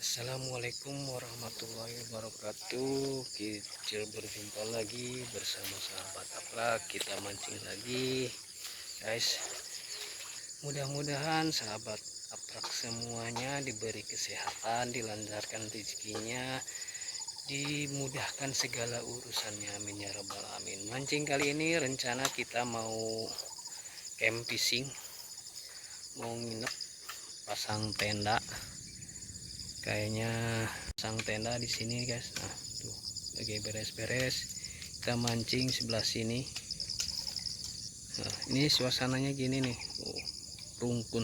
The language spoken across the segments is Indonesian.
Assalamualaikum warahmatullahi wabarakatuh. Kita berjumpa lagi bersama sahabat Aprak. Kita mancing lagi, guys. Mudah-mudahan sahabat Aprak semuanya diberi kesehatan, dilancarkan rezekinya, dimudahkan segala urusannya. Amin ya rabbal alamin. Mancing kali ini rencana kita mau camp fishing, mau nginep, pasang tenda. Kayaknya pasang tenda di sini, guys. Nah, tuh lagi beres-beres. Kita mancing sebelah sini. Nah, ini suasananya gini nih. Rungkun.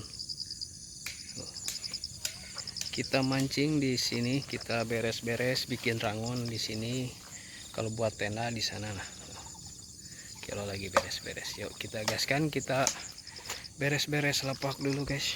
Kita mancing di sini, kita beres-beres bikin rangon di sini. Kalau buat tenda di sana nah. Kalau lagi beres-beres, yuk kita gaskan, kita beres-beres lapak dulu, guys.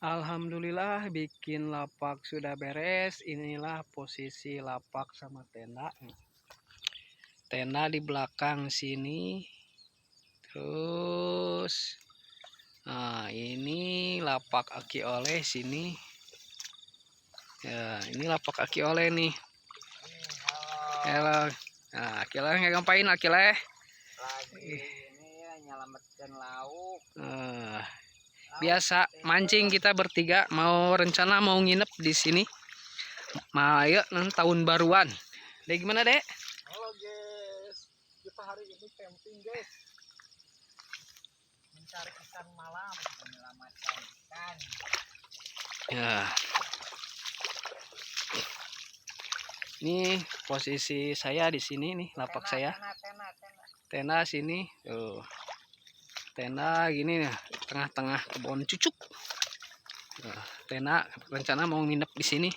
Alhamdulillah bikin lapak sudah beres. Inilah posisi lapak sama tenda. Tenda di belakang sini. Terus nah ini lapak aki oleh sini. Ya, ini lapak aki oleh nih. Halo. Nah, aki oleh ngapain aki oleh? Lagi ini ya nyelamatkan lauk. Biasa mancing kita bertiga rencana mau nginep di sini. Ayo tahun baruan. Dek gimana, Dek? Halo guys, kita hari ini camping guys. Mencari ikan malam, menyelamatkan ikan. Ya. Ini posisi saya di sini nih, lapak saya. Tenda sini. Tuh. Tenda gini nih, tengah-tengah kebun cucuk. Tenda rencana mau nginep di sini.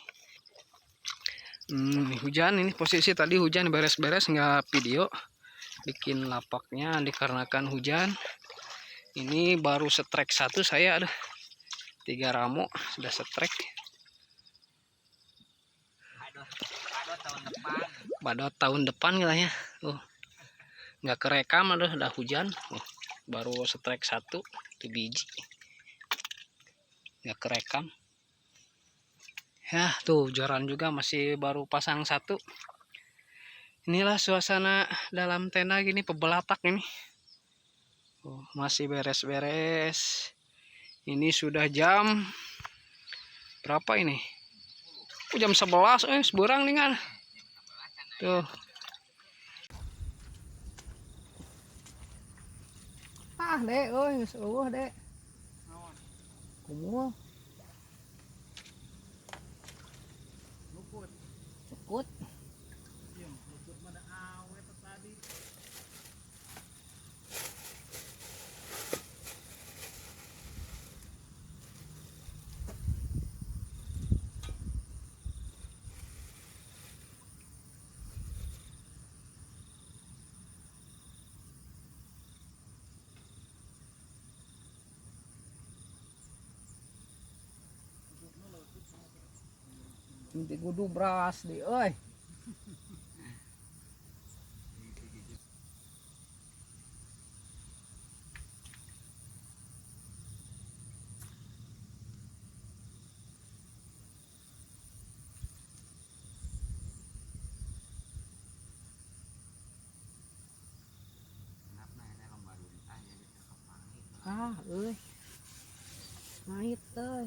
Hujan ini posisi tadi hujan beres-beres nggak video bikin lapaknya dikarenakan hujan. Ini baru setrek satu saya ada 3 ramo sudah setrek. Badot tahun depan katanya. Nggak kerekam udah hujan. Baru setrek satu itu biji. Nggak kerekam. Ya tuh joran juga masih baru pasang satu. Inilah suasana dalam tenda gini pebelatak ini. Masih beres-beres. Ini sudah jam berapa ini? Jam 11 seberang nih kan. Tuh. Dek, geus eueuh, Dek. Kumaha? Lukut. Lukut mana awet tadi. Di kudu beras di euy. Euy. Naik teh.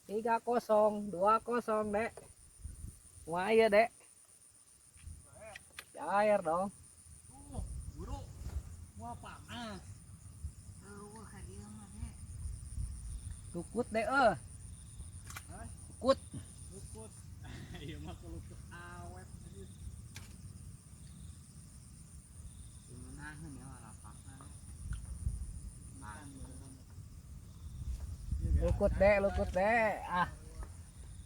Tiga kosong, 2-0, Dek. Wah ya, Dek. Cair dong. Buru. Wah panas. Lukut, Dek, Lukut. Lukut. Iya mah lukut awet. Lukut, Dek, lukut, Dek.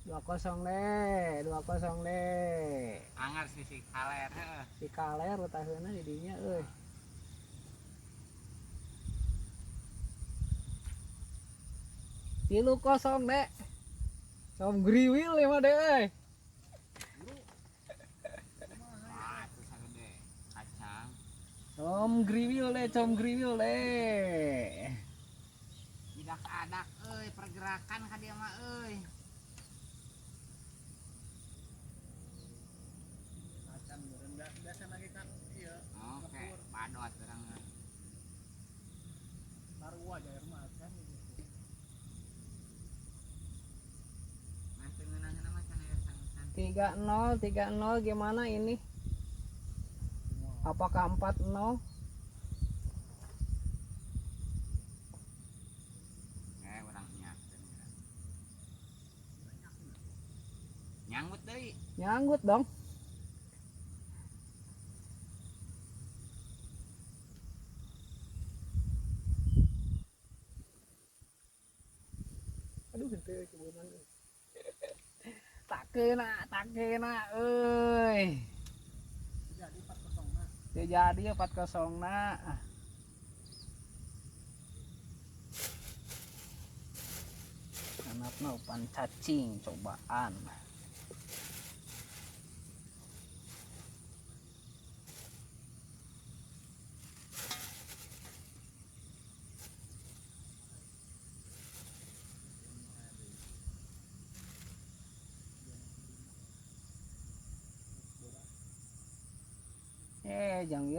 2-0, Dek. 2-0, Dek. Angar si kaler. Si kaler utaheuna di dinya euy. Tilu kosong, Dek. Som griwil ya mah, Dek, euy. Kacang. Som griwil, Dek, som griwil, Dek. Idak-adak euy pergerakan ka dia mah euy. Kacang rendah biasa lagi kan iya. Oke, badot urang. 3-0 gimana ini? Apakah 4-0? Orang nyanggut deh. Nyanggut dong. Aduh, henteu kebeunang. Tak kena euy. Jadi 4-0 na. Anakna upan cacing cobaan.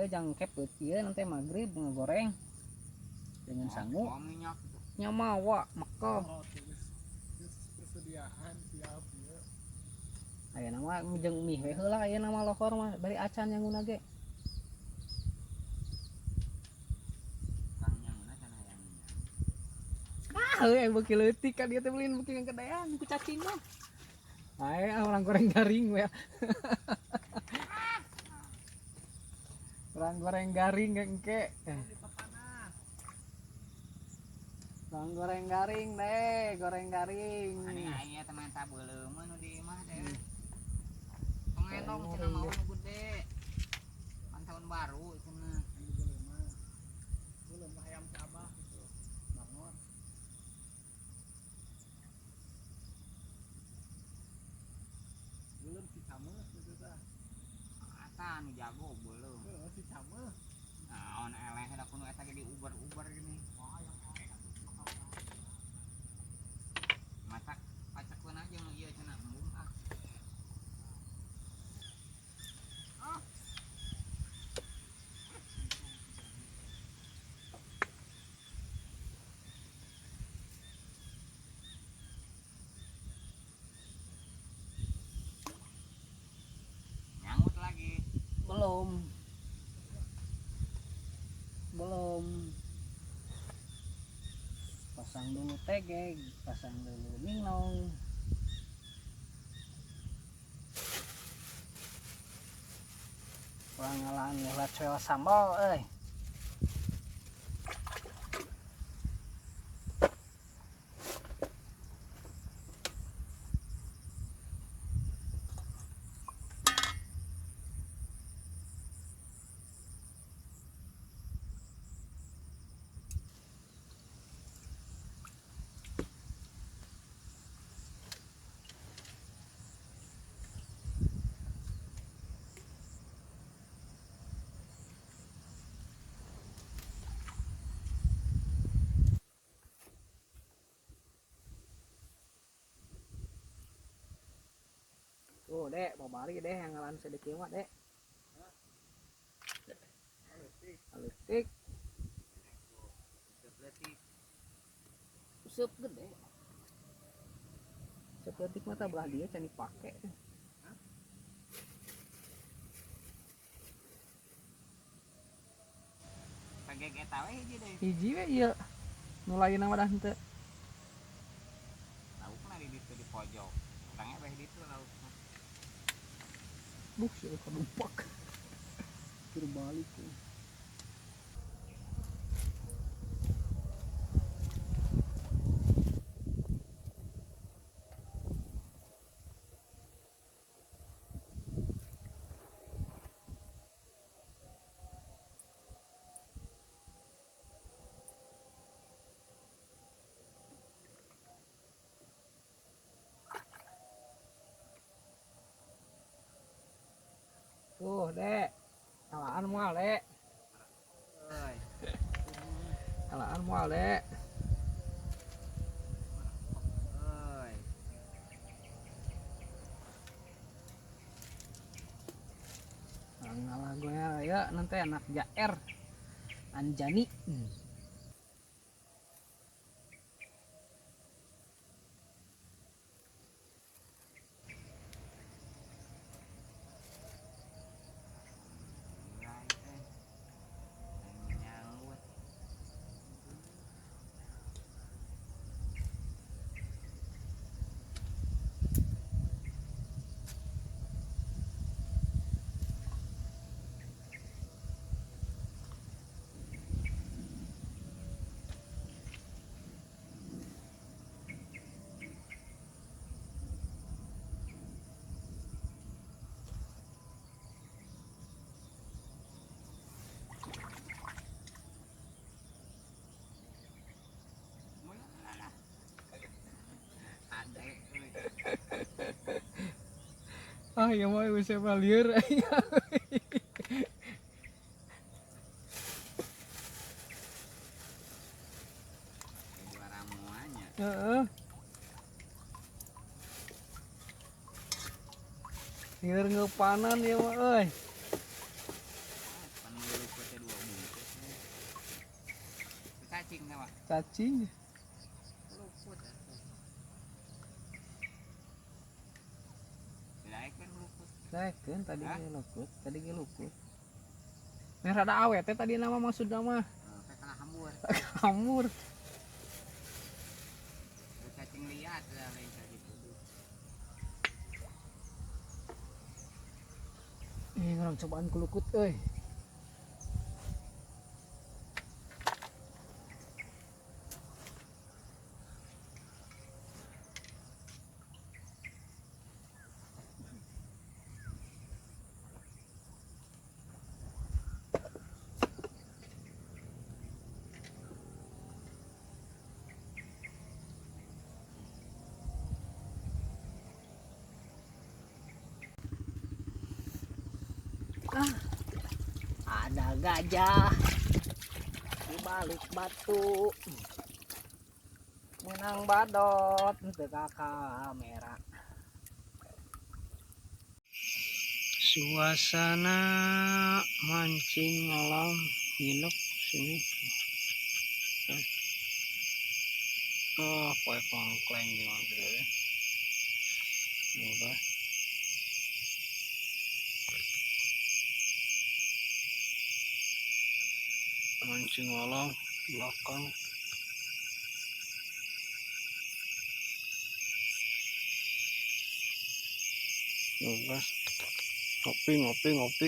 Jangan kepet ieu nanti maghrib ngegoreng dengan sangu minyak nyamawa maka persediaan siap ya. aya nama jeung mie we heula aya nama lohor mah bari acan yang guna ge. kang nyangna cenah hayang minyak. Heuh beuki leutik ka dieu teh belin beuki gedean ku cacing mah. Aya orang goreng garing we. Orang goreng garing engke. Orang goreng garing deh, goreng garing. Ani aya teman tabeuleum nu di imah teh. Pengendong cenah mau nu gede. Pan tahun baru cenah. Belum ayam cabah gitu. Bangun. Belum si camus gitu tah. Ata nu jago belum. Si camus. Naon eleh da kudu eta ge diuber-uber gini. Masak pacekeun aja nu ieu cenah embung ah. Nyanggut lagi. Belum. Pasang dulu tegeg, pasang dulu minong. Kurang ngalaan lihat cewek sambal Tuh dek, babari deh yang ngalaan sedikit mah dek. Aletik. Usep gede. Seperti mata belah dia can dipake. Tegeg eta we hiji deui. Hiji we ieu. Nu lain mah dah henteu. Laukna di ditu di pojok. Utangnya we di ditu laukna. Buh, sih kadumpak. Terbalik tuh. Tuh, dek. Alaan moal, dek. Euy. Alaan moal, dek. Euy. Ngalah gue ya nanti anak Jaer. Anjani. Ah ya mah bisa lieur. dua ramuannya. Heeh. Lieur ngeupanan ya mah euy. Pan luput teh 2 bungkus. Cacing teh mah. Cacing. Luput atuh. Bedaikeun luput. Daekeun tadi Hah? ge luput, tadi ge luput. Nah rada awet teh tadi nama maksudna mah. Teh kena hambur. Hamur. Cacing liat lah lain tadi tuh. Ngarang cobaan ku lukut euy. Ada gajah di balik batu. Menang badot teu ka kamera. Suasana mancing alam nginep sini. Oh, poe pangkleng gimana gitu ya. Udah. Mancing alam belakang. Udah. Ngopi.